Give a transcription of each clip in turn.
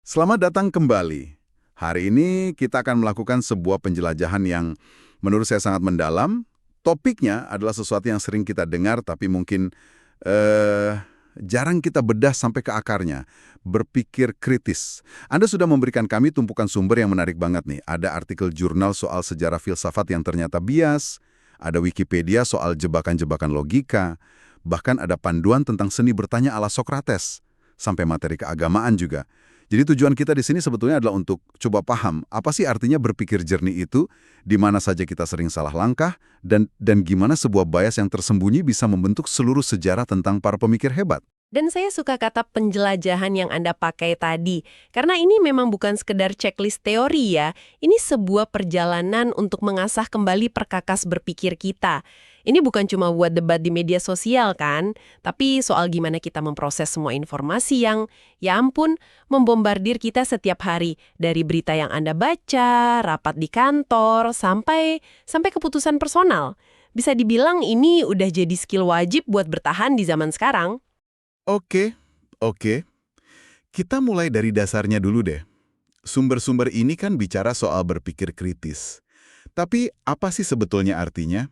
Selamat datang kembali. Hari ini kita akan melakukan sebuah penjelajahan yang menurut saya sangat mendalam. Topiknya adalah sesuatu yang sering kita dengar tapi mungkin eh, jarang kita bedah sampai ke akarnya. Berpikir kritis. Anda sudah memberikan kami tumpukan sumber yang menarik banget nih. Ada artikel jurnal soal sejarah filsafat yang ternyata bias, ada Wikipedia soal jebakan-jebakan logika, bahkan ada panduan tentang seni bertanya ala Sokrates, sampai materi keagamaan juga. Jadi tujuan kita di sini sebetulnya adalah untuk coba paham apa sih artinya berpikir jernih itu, di mana saja kita sering salah langkah, dan gimana sebuah bias yang tersembunyi bisa membentuk seluruh sejarah tentang para pemikir hebat. Dan saya suka kata penjelajahan yang Anda pakai tadi, karena ini memang bukan sekedar checklist teori ya, ini sebuah perjalanan untuk mengasah kembali perkakas berpikir kita. Ini bukan cuma buat debat di media sosial kan, tapi soal gimana kita memproses semua informasi yang, ya ampun, membombardir kita setiap hari, dari berita yang Anda baca, rapat di kantor, sampai keputusan personal. Bisa dibilang ini udah jadi skill wajib buat bertahan di zaman sekarang. Oke, oke. Kita mulai dari dasarnya dulu deh. Sumber-sumber ini kan bicara soal berpikir kritis. Tapi apa sih sebetulnya artinya?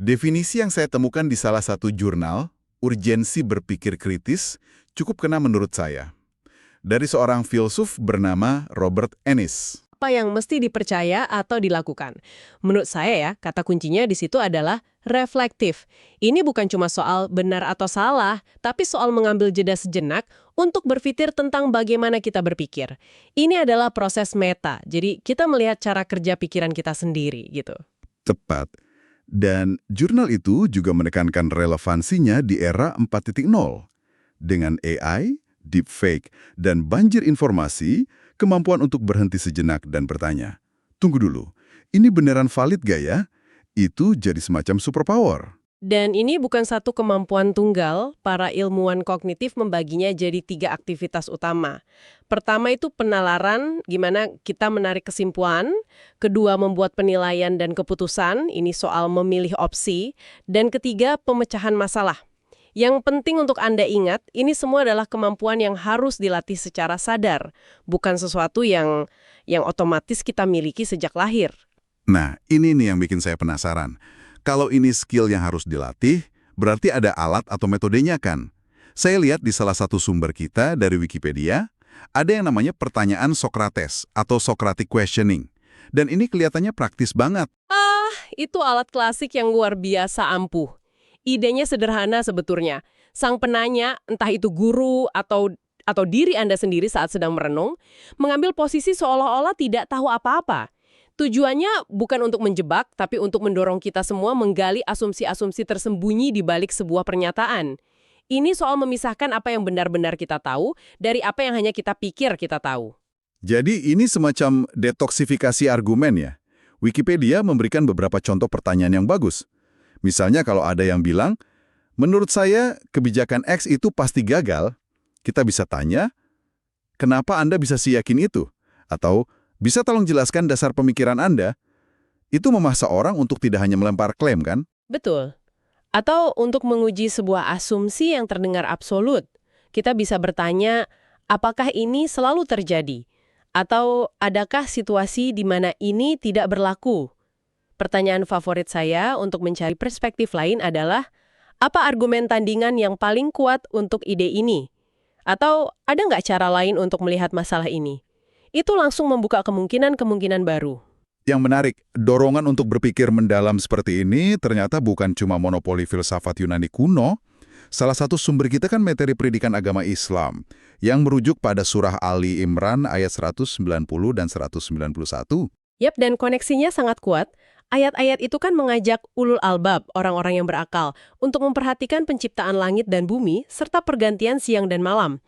Definisi yang saya temukan di salah satu jurnal, urgensi berpikir kritis, cukup kena menurut saya. Dari seorang filsuf bernama Robert Ennis. Apa yang mesti dipercaya atau dilakukan. Menurut saya ya, kata kuncinya di situ adalah reflektif. Ini bukan cuma soal benar atau salah, tapi soal mengambil jeda sejenak untuk berpikir tentang bagaimana kita berpikir. Ini adalah proses meta, jadi kita melihat cara kerja pikiran kita sendiri gitu. Tepat. Dan jurnal itu juga menekankan relevansinya di era 4.0. Dengan AI, deepfake, dan banjir informasi, kemampuan untuk berhenti sejenak dan bertanya, tunggu dulu, ini beneran valid gak ya? Itu jadi semacam superpower. Dan ini bukan satu kemampuan tunggal, para ilmuwan kognitif membaginya jadi 3 aktivitas utama. Pertama itu penalaran, gimana kita menarik kesimpulan. Kedua, membuat penilaian dan keputusan, ini soal memilih opsi. Dan ketiga, pemecahan masalah. Yang penting untuk Anda ingat, ini semua adalah kemampuan yang harus dilatih secara sadar, bukan sesuatu yang otomatis kita miliki sejak lahir. Nah, ini nih yang bikin saya penasaran. Kalau ini skill yang harus dilatih, berarti ada alat atau metodenya kan? Saya lihat di salah satu sumber kita dari Wikipedia, ada yang namanya pertanyaan Sokrates atau Socratic questioning. Dan ini kelihatannya praktis banget. Itu alat klasik yang luar biasa ampuh. Idenya sederhana sebetulnya. Sang penanya, entah itu guru atau diri Anda sendiri saat sedang merenung, mengambil posisi seolah-olah tidak tahu apa-apa. Tujuannya bukan untuk menjebak, tapi untuk mendorong kita semua menggali asumsi-asumsi tersembunyi di balik sebuah pernyataan. Ini soal memisahkan apa yang benar-benar kita tahu dari apa yang hanya kita pikir kita tahu. Jadi ini semacam detoksifikasi argumen ya. Wikipedia memberikan beberapa contoh pertanyaan yang bagus. Misalnya kalau ada yang bilang, menurut saya kebijakan X itu pasti gagal, kita bisa tanya, kenapa Anda bisa yakin itu? Atau, bisa tolong jelaskan dasar pemikiran Anda? Itu memaksa orang untuk tidak hanya melempar klaim kan? Betul. Atau untuk menguji sebuah asumsi yang terdengar absolut, kita bisa bertanya, apakah ini selalu terjadi? Atau adakah situasi di mana ini tidak berlaku? Pertanyaan favorit saya untuk mencari perspektif lain adalah, apa argumen tandingan yang paling kuat untuk ide ini? Atau ada nggak cara lain untuk melihat masalah ini? Itu langsung membuka kemungkinan-kemungkinan baru. Yang menarik, dorongan untuk berpikir mendalam seperti ini ternyata bukan cuma monopoli filsafat Yunani kuno. Salah satu sumber kita kan materi pendidikan agama Islam, yang merujuk pada surah Ali Imran ayat 190 dan 191. Yap, dan koneksinya sangat kuat. Ayat-ayat itu kan mengajak ulul albab, orang-orang yang berakal, untuk memperhatikan penciptaan langit dan bumi, serta pergantian siang dan malam.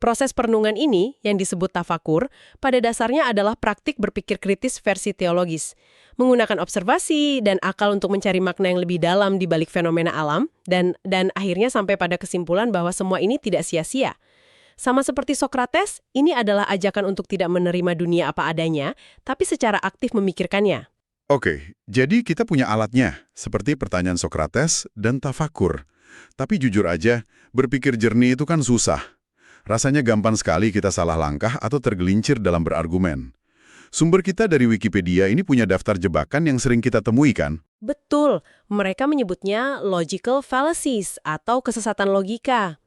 Proses perenungan ini, yang disebut tafakur, pada dasarnya adalah praktik berpikir kritis versi teologis. Menggunakan observasi dan akal untuk mencari makna yang lebih dalam di balik fenomena alam, dan akhirnya sampai pada kesimpulan bahwa semua ini tidak sia-sia. Sama seperti Sokrates, ini adalah ajakan untuk tidak menerima dunia apa adanya, tapi secara aktif memikirkannya. Oke, jadi kita punya alatnya, seperti pertanyaan Sokrates dan tafakur. Tapi jujur aja, berpikir jernih itu kan susah. Rasanya gampang sekali kita salah langkah atau tergelincir dalam berargumen. Sumber kita dari Wikipedia ini punya daftar jebakan yang sering kita temui kan? Betul, mereka menyebutnya logical fallacies atau kesesatan logika.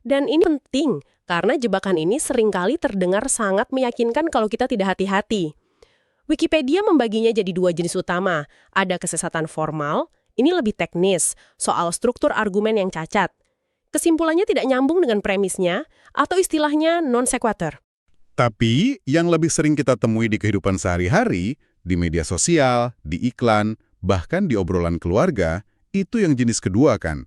Dan ini penting, karena jebakan ini seringkali terdengar sangat meyakinkan kalau kita tidak hati-hati. Wikipedia membaginya jadi dua jenis utama. Ada kesesatan formal, ini lebih teknis, soal struktur argumen yang cacat. Kesimpulannya tidak nyambung dengan premisnya, atau istilahnya non sequitur. Tapi yang lebih sering kita temui di kehidupan sehari-hari, di media sosial, di iklan, bahkan di obrolan keluarga, itu yang jenis kedua kan.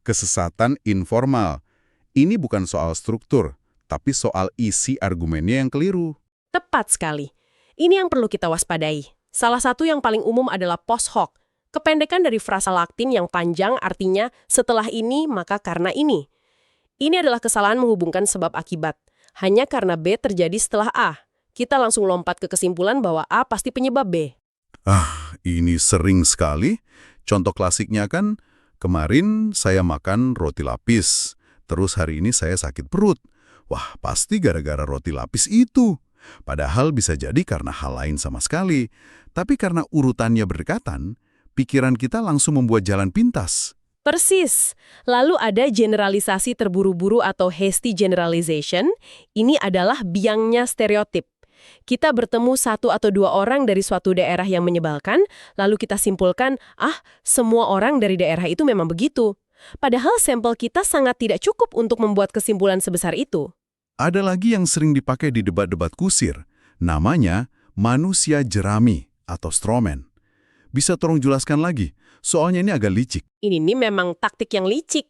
Kesesatan informal. Ini bukan soal struktur, tapi soal isi argumennya yang keliru. Tepat sekali. Ini yang perlu kita waspadai. Salah satu yang paling umum adalah post hoc. Kependekan dari frasa Latin yang panjang artinya setelah ini maka karena ini. Ini adalah kesalahan menghubungkan sebab akibat. Hanya karena B terjadi setelah A. Kita langsung lompat ke kesimpulan bahwa A pasti penyebab B. Ini sering sekali. Contoh klasiknya kan, kemarin saya makan roti lapis, terus hari ini saya sakit perut. Wah, pasti gara-gara roti lapis itu. Padahal bisa jadi karena hal lain sama sekali. Tapi karena urutannya berdekatan, pikiran kita langsung membuat jalan pintas. Persis. Lalu ada generalisasi terburu-buru atau hasty generalization. Ini adalah biangnya stereotip. Kita bertemu satu atau dua orang dari suatu daerah yang menyebalkan, lalu kita simpulkan, semua orang dari daerah itu memang begitu. Padahal sampel kita sangat tidak cukup untuk membuat kesimpulan sebesar itu. Ada lagi yang sering dipakai di debat-debat kusir. Namanya manusia jerami atau strawman. Bisa tolong jelaskan lagi? Soalnya ini agak licik. Ini memang taktik yang licik.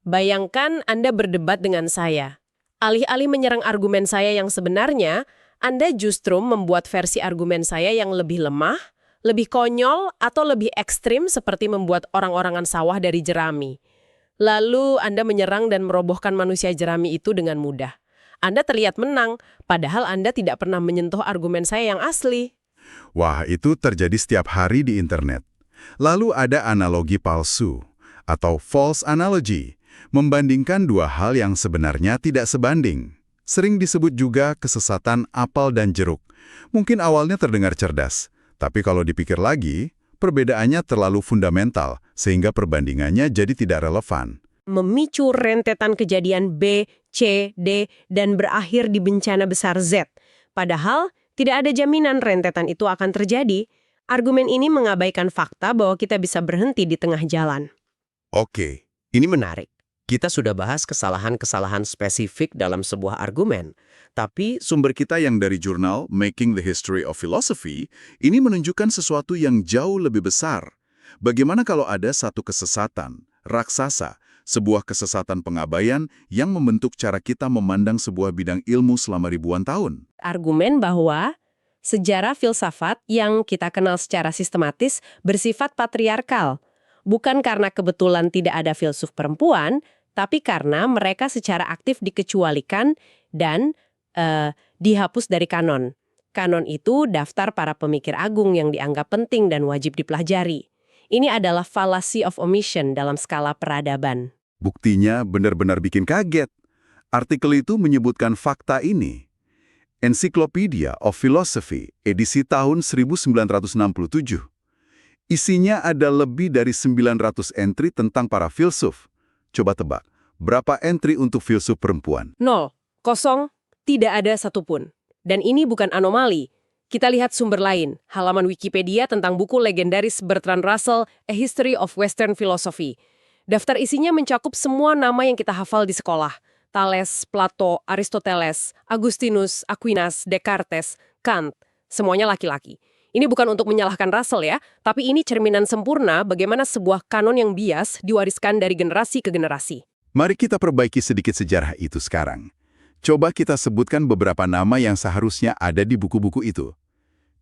Bayangkan Anda berdebat dengan saya. Alih-alih menyerang argumen saya yang sebenarnya, Anda justru membuat versi argumen saya yang lebih lemah, lebih konyol, atau lebih ekstrim seperti membuat orang-orangan sawah dari jerami. Lalu Anda menyerang dan merobohkan manusia jerami itu dengan mudah. Anda terlihat menang, padahal Anda tidak pernah menyentuh argumen saya yang asli. Wah, itu terjadi setiap hari di internet. Lalu ada analogi palsu atau false analogy, membandingkan dua hal yang sebenarnya tidak sebanding. Sering disebut juga kesesatan apel dan jeruk. Mungkin awalnya terdengar cerdas, tapi kalau dipikir lagi, perbedaannya terlalu fundamental sehingga perbandingannya jadi tidak relevan. Memicu rentetan kejadian B, C, D, dan berakhir di bencana besar Z. Padahal, tidak ada jaminan rentetan itu akan terjadi. Argumen ini mengabaikan fakta bahwa kita bisa berhenti di tengah jalan. Oke. Ini menarik. Kita sudah bahas kesalahan-kesalahan spesifik dalam sebuah argumen. Tapi sumber kita yang dari jurnal Making the History of Philosophy ini menunjukkan sesuatu yang jauh lebih besar. Bagaimana kalau ada satu kesesatan, raksasa, sebuah kesesatan pengabaian yang membentuk cara kita memandang sebuah bidang ilmu selama ribuan tahun? Argumen bahwa sejarah filsafat yang kita kenal secara sistematis bersifat patriarkal. Bukan karena kebetulan tidak ada filsuf perempuan, tapi karena mereka secara aktif dikecualikan dan dihapus dari kanon. Kanon itu daftar para pemikir agung yang dianggap penting dan wajib dipelajari. Ini adalah fallacy of omission dalam skala peradaban. Buktinya benar-benar bikin kaget. Artikel itu menyebutkan fakta ini. Encyclopedia of Philosophy, edisi tahun 1967. Isinya ada lebih dari 900 entry tentang para filsuf. Coba tebak, berapa entry untuk filsuf perempuan? 0, kosong, tidak ada satupun. Dan ini bukan anomali. Kita lihat sumber lain, halaman Wikipedia tentang buku legendaris Bertrand Russell, A History of Western Philosophy. Daftar isinya mencakup semua nama yang kita hafal di sekolah. Thales, Plato, Aristoteles, Agustinus, Aquinas, Descartes, Kant, semuanya laki-laki. Ini bukan untuk menyalahkan Russell ya, tapi ini cerminan sempurna bagaimana sebuah kanon yang bias diwariskan dari generasi ke generasi. Mari kita perbaiki sedikit sejarah itu sekarang. Coba kita sebutkan beberapa nama yang seharusnya ada di buku-buku itu.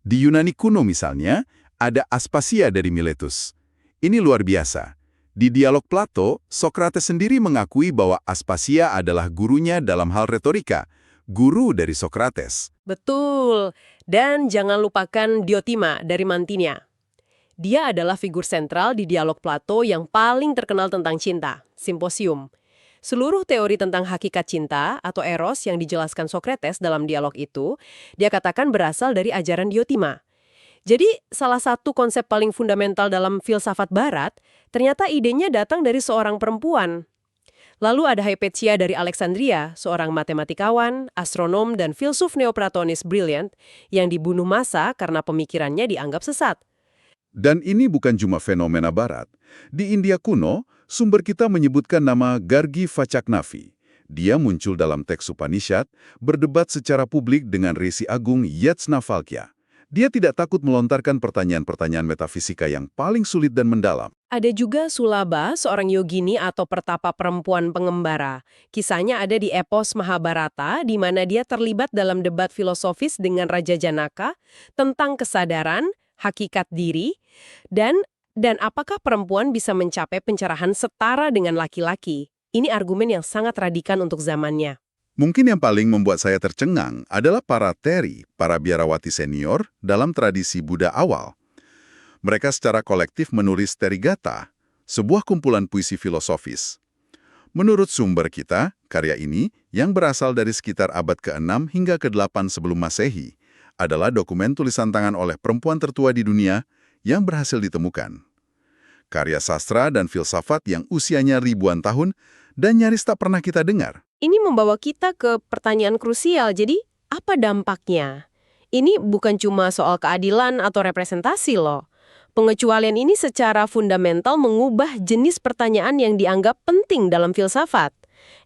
Di Yunani kuno misalnya, ada Aspasia dari Miletus. Ini luar biasa. Di dialog Plato, Sokrates sendiri mengakui bahwa Aspasia adalah gurunya dalam hal retorika, guru dari Sokrates. Betul. Dan jangan lupakan Diotima dari Mantinia. Dia adalah figur sentral di dialog Plato yang paling terkenal tentang cinta, Simposium. Seluruh teori tentang hakikat cinta atau eros yang dijelaskan Socrates dalam dialog itu, dia katakan berasal dari ajaran Diotima. Jadi, salah satu konsep paling fundamental dalam filsafat barat, ternyata idenya datang dari seorang perempuan. Lalu ada Hypatia dari Alexandria, seorang matematikawan, astronom, dan filsuf neoplatonis brilliant yang dibunuh massa karena pemikirannya dianggap sesat. Dan ini bukan cuma fenomena barat. Di India kuno, sumber kita menyebutkan nama Gargi Vachaknavi. Dia muncul dalam teks Upanishad, berdebat secara publik dengan Resi Agung Yajnavalkya. Dia tidak takut melontarkan pertanyaan-pertanyaan metafisika yang paling sulit dan mendalam. Ada juga Sulaba, seorang yogini atau pertapa perempuan pengembara. Kisahnya ada di epos Mahabharata, di mana dia terlibat dalam debat filosofis dengan Raja Janaka tentang kesadaran, hakikat diri, dan apakah perempuan bisa mencapai pencerahan setara dengan laki-laki. Ini argumen yang sangat radikan untuk zamannya. Mungkin yang paling membuat saya tercengang adalah para teri, para biarawati senior dalam tradisi Buddha awal. Mereka secara kolektif menulis Terigata, sebuah kumpulan puisi filosofis. Menurut sumber kita, karya ini, yang berasal dari sekitar abad ke-6 hingga ke-8 sebelum Masehi, adalah dokumen tulisan tangan oleh perempuan tertua di dunia yang berhasil ditemukan. Karya sastra dan filsafat yang usianya ribuan tahun dan nyaris tak pernah kita dengar. Ini membawa kita ke pertanyaan krusial, jadi apa dampaknya? Ini bukan cuma soal keadilan atau representasi loh. Pengecualian ini secara fundamental mengubah jenis pertanyaan yang dianggap penting dalam filsafat.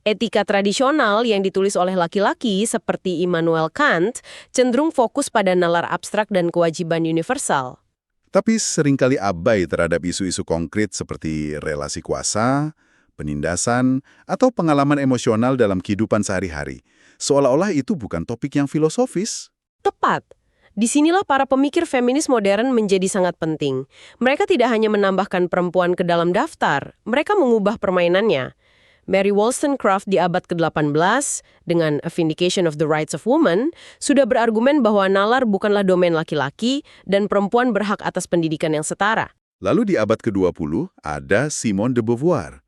Etika tradisional yang ditulis oleh laki-laki seperti Immanuel Kant cenderung fokus pada nalar abstrak dan kewajiban universal. Tapi seringkali abai terhadap isu-isu konkret seperti relasi kuasa, penindasan, atau pengalaman emosional dalam kehidupan sehari-hari. Seolah-olah itu bukan topik yang filosofis. Tepat. Disinilah para pemikir feminis modern menjadi sangat penting. Mereka tidak hanya menambahkan perempuan ke dalam daftar, mereka mengubah permainannya. Mary Wollstonecraft di abad ke-18 dengan A Vindication of the Rights of Women sudah berargumen bahwa nalar bukanlah domain laki-laki dan perempuan berhak atas pendidikan yang setara. Lalu di abad ke-20 ada Simone de Beauvoir.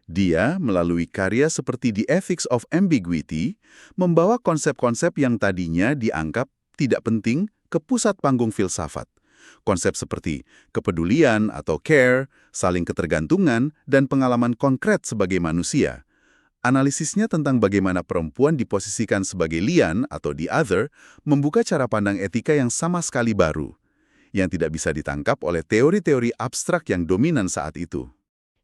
Dia, melalui karya seperti The Ethics of Ambiguity, membawa konsep-konsep yang tadinya dianggap tidak penting ke pusat panggung filsafat. Konsep seperti kepedulian atau care, saling ketergantungan, dan pengalaman konkret sebagai manusia. Analisisnya tentang bagaimana perempuan diposisikan sebagai lian atau the other membuka cara pandang etika yang sama sekali baru, yang tidak bisa ditangkap oleh teori-teori abstrak yang dominan saat itu.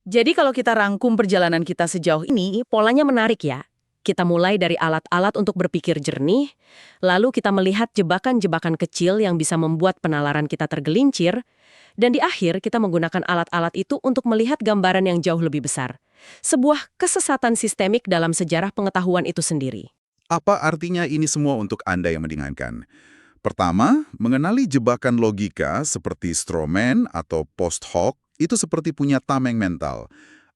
Jadi kalau kita rangkum perjalanan kita sejauh ini, polanya menarik ya. Kita mulai dari alat-alat untuk berpikir jernih, lalu kita melihat jebakan-jebakan kecil yang bisa membuat penalaran kita tergelincir, dan di akhir kita menggunakan alat-alat itu untuk melihat gambaran yang jauh lebih besar. Sebuah kesesatan sistemik dalam sejarah pengetahuan itu sendiri. Apa artinya ini semua untuk Anda yang mendengarkan? Pertama, mengenali jebakan logika seperti strawman atau post hoc itu seperti punya tameng mental.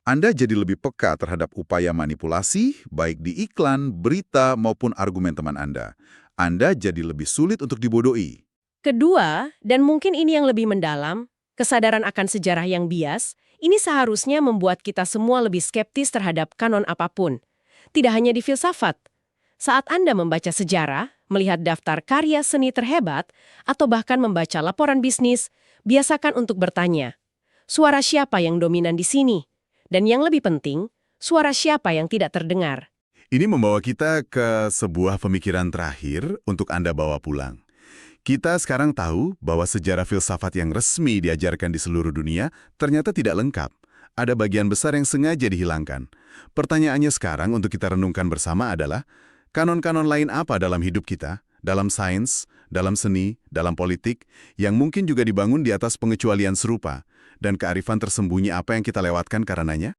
Anda jadi lebih peka terhadap upaya manipulasi, baik di iklan, berita, maupun argumen teman Anda. Anda jadi lebih sulit untuk dibodohi. Kedua, dan mungkin ini yang lebih mendalam, kesadaran akan sejarah yang bias, ini seharusnya membuat kita semua lebih skeptis terhadap kanon apapun. Tidak hanya di filsafat. Saat Anda membaca sejarah, melihat daftar karya seni terhebat, atau bahkan membaca laporan bisnis, biasakan untuk bertanya, suara siapa yang dominan di sini? Dan yang lebih penting, suara siapa yang tidak terdengar? Ini membawa kita ke sebuah pemikiran terakhir untuk Anda bawa pulang. Kita sekarang tahu bahwa sejarah filsafat yang resmi diajarkan di seluruh dunia ternyata tidak lengkap. Ada bagian besar yang sengaja dihilangkan. Pertanyaannya sekarang untuk kita renungkan bersama adalah, kanon-kanon lain apa dalam hidup kita, dalam sains, dalam seni, dalam politik, yang mungkin juga dibangun di atas pengecualian serupa, dan kearifan tersembunyi apa yang kita lewatkan karenanya?